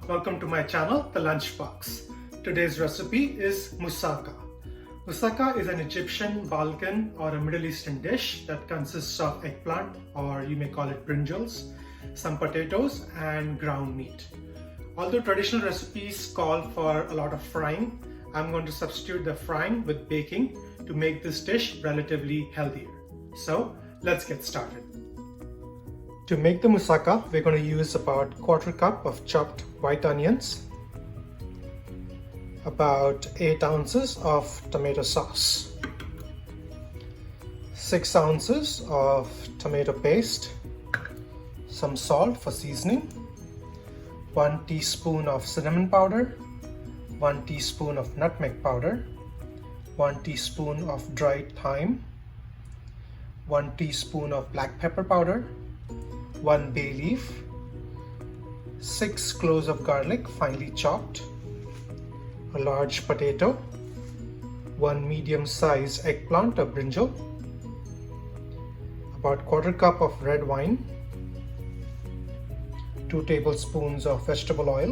Welcome to my channel, The Lunchbox. Today's recipe is moussaka. Moussaka is an Egyptian, Balkan or a Middle Eastern dish that consists of eggplant, or you may call it brinjals, some potatoes and ground meat. Although traditional recipes call for a lot of frying, I'm going to substitute the frying with baking to make this dish relatively healthier. So let's get started. To make the moussaka, we're going to use about 1/4 cup of chopped white onions, about 8 ounces of tomato sauce, 6 ounces of tomato paste, some salt for seasoning, 1 teaspoon of cinnamon powder, 1 teaspoon of nutmeg powder, 1 teaspoon of dried thyme, 1 teaspoon of black pepper powder, 1 bay leaf, 6 cloves of garlic finely chopped, a large potato, 1 medium-sized eggplant or brinjal, about 1/4 cup of red wine, 2 tablespoons of vegetable oil,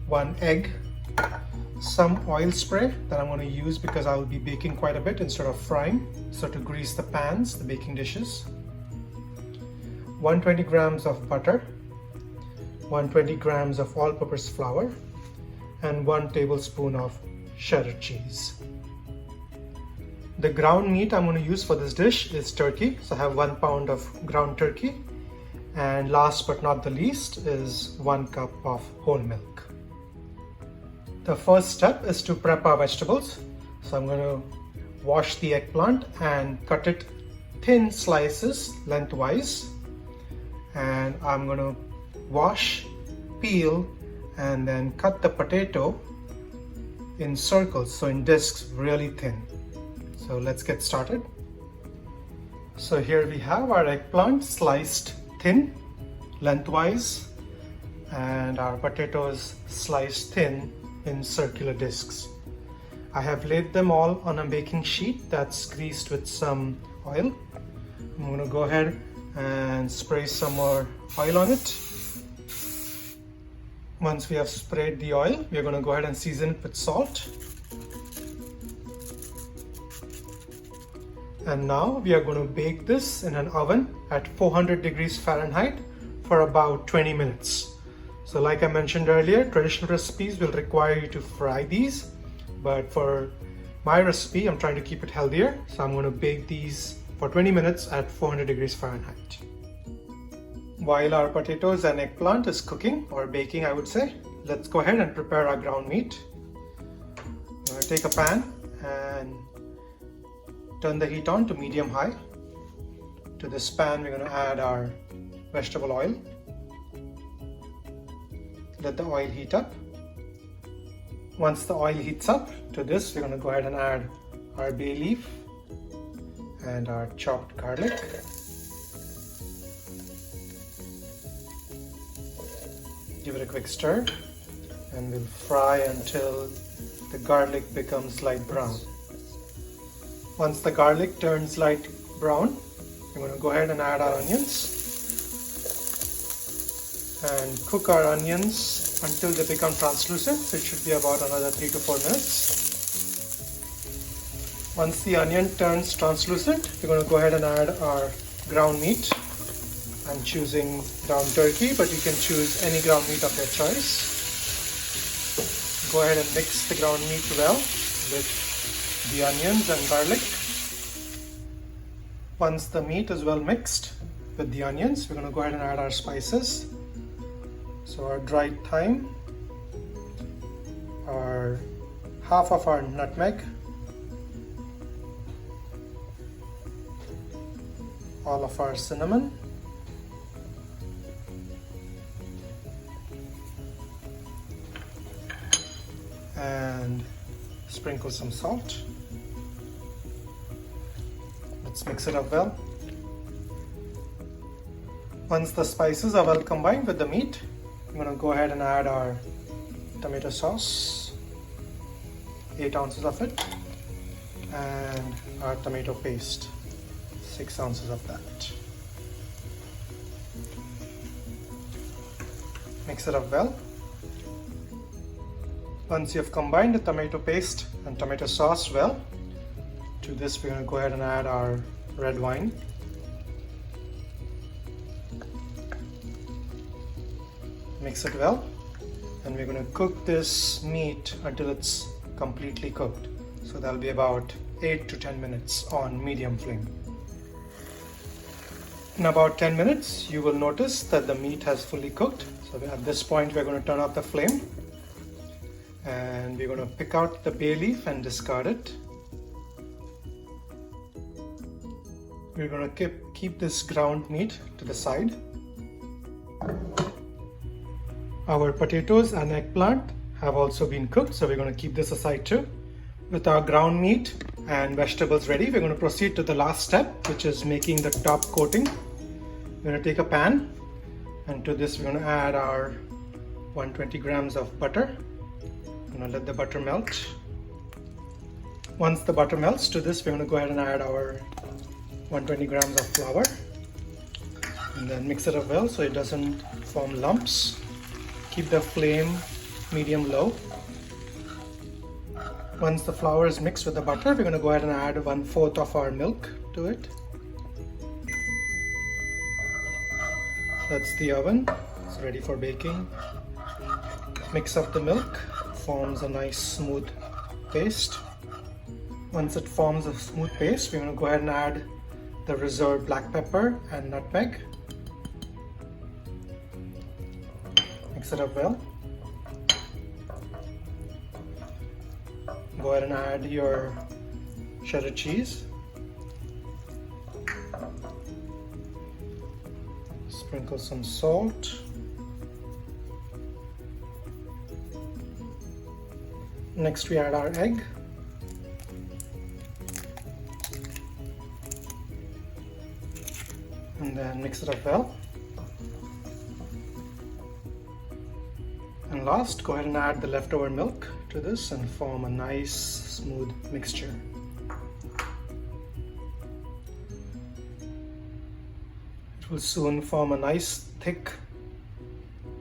1 egg, some oil spray that I'm going to use because I will be baking quite a bit instead of frying, so to grease the pans, the baking dishes, 120 grams of butter, 120 grams of all-purpose flour, and 1 tablespoon of cheddar cheese. The ground meat I'm going to use for this dish is turkey, so I have 1 pound of ground turkey, and last but not the least is 1 cup of whole milk. The first step is to prep our vegetables, so I'm going to wash the eggplant and cut it thin slices lengthwise. And I'm going to wash, peel, and then cut the potato in circles, so in discs, really thin. So let's get started. So here we have our eggplant sliced thin lengthwise, and our potatoes sliced thin in circular discs. I have laid them all on a baking sheet that's greased with some oil. I'm going to go ahead and spray some more oil on it. Once we have sprayed the oil, we're going to go ahead and season it with salt. And now we are going to bake this in an oven at 400 degrees Fahrenheit for about 20 minutes. So like I mentioned earlier, traditional recipes will require you to fry these, but for my recipe, I'm trying to keep it healthier. So I'm going to bake these for 20 minutes at 400 degrees Fahrenheit. While our potatoes and eggplant is cooking, or baking I would say, let's go ahead and prepare our ground meat. I'm going to take a pan and turn the heat on to medium-high. To this pan, we're going to add our vegetable oil. Let the oil heat up. Once the oil heats up, to this, we're going to go ahead and add our bay leaf and our chopped garlic. Give it a quick stir, and we'll fry until the garlic becomes light brown. Once the garlic turns light brown, we're going to go ahead and add our onions and cook our onions until they become translucent, so it should be about another 3 to 4 minutes. Once the onion turns translucent, we're going to go ahead and add our ground meat. I'm choosing ground turkey, but you can choose any ground meat of your choice. Go ahead and mix the ground meat well with the onions and garlic. Once the meat is well mixed with the onions, we're going to go ahead and add our spices. So our dried thyme, our half of our nutmeg, all of our cinnamon, and sprinkle some salt. Let's mix it up well. Once the spices are well combined with the meat, I'm going to go ahead and add our tomato sauce, 8 ounces of it, and our tomato paste, 6 ounces of that. Mix it up well. Once you've combined the tomato paste and tomato sauce well, to this we're going to go ahead and add our red wine. Mix it well, and we're going to cook this meat until it's completely cooked. So that'll be about 8 to 10 minutes on medium flame. In about 10 minutes, you will notice that the meat has fully cooked. So at this point, we're going to turn off the flame, and we're going to pick out the bay leaf and discard it. We're going to keep this ground meat to the side. Our potatoes and eggplant have also been cooked, so we're going to keep this aside too. With our ground meat and vegetables ready, we're going to proceed to the last step, which is making the top coating. We're going to take a pan, and to this we're going to add our 120 grams of butter. I'm going to let the butter melt. Once the butter melts, to this we're going to go ahead and add our 120 grams of flour, and then mix it up well so it doesn't form lumps. Keep the flame medium-low. Once the flour is mixed with the butter, we're going to go ahead and add 1/4 of our milk to it. That's the oven. It's ready for baking. Mix up the milk. Forms a nice smooth paste. Once it forms a smooth paste, we're going to go ahead and add the reserved black pepper and nutmeg. Mix it up well. Go ahead and add your cheddar cheese. Sprinkle some salt. Next we add our egg. And then mix it up well. And last, go ahead and add the leftover milk to this and form a nice smooth mixture. It will soon form a nice thick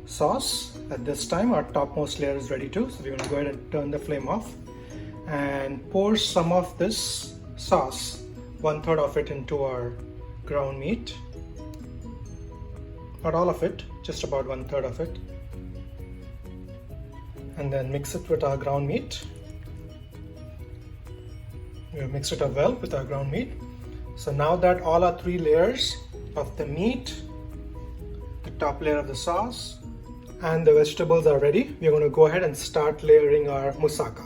sauce. At this time our topmost layer is ready too, so we're going to go ahead and turn the flame off and pour some of this sauce, 1/3 of it, into our ground meat. Not all of it, just about 1/3 of it. And then mix it with our ground meat. We'll mix it up well with our ground meat. So now that all our 3 layers of the meat, the top layer of the sauce, and the vegetables are ready, we're going to go ahead and start layering our moussaka.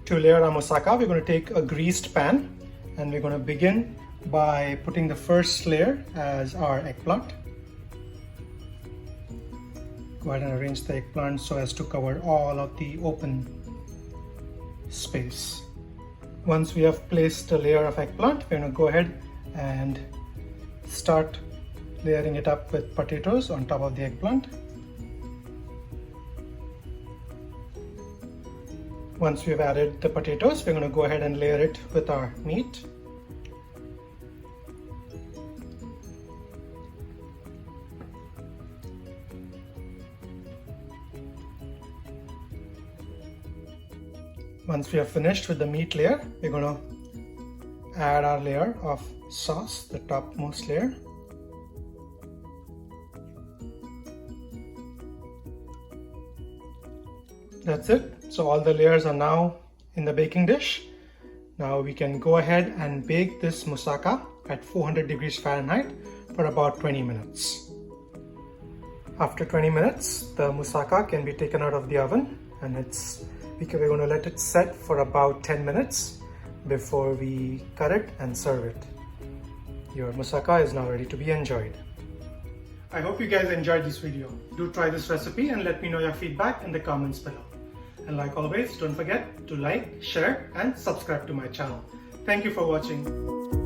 To layer our moussaka, we're going to take a greased pan, and we're going to begin by putting the first layer as our eggplant. Go ahead and arrange the eggplant so as to cover all of the open space. Once we have placed a layer of eggplant, we're going to go ahead and start layering it up with potatoes on top of the eggplant. Once we've added the potatoes, we're going to go ahead and layer it with our meat. Once we have finished with the meat layer, we're going to add our layer of sauce, the topmost layer. That's it. So all the layers are now in the baking dish. Now we can go ahead and bake this moussaka at 400 degrees Fahrenheit for about 20 minutes. After 20 minutes, the moussaka can be taken out of the oven, and we're going to let it set for about 10 minutes before we cut it and serve it. Your moussaka is now ready to be enjoyed. I hope you guys enjoyed this video. Do try this recipe and let me know your feedback in the comments below. And like always, don't forget to like, share and subscribe to my channel. Thank you for watching.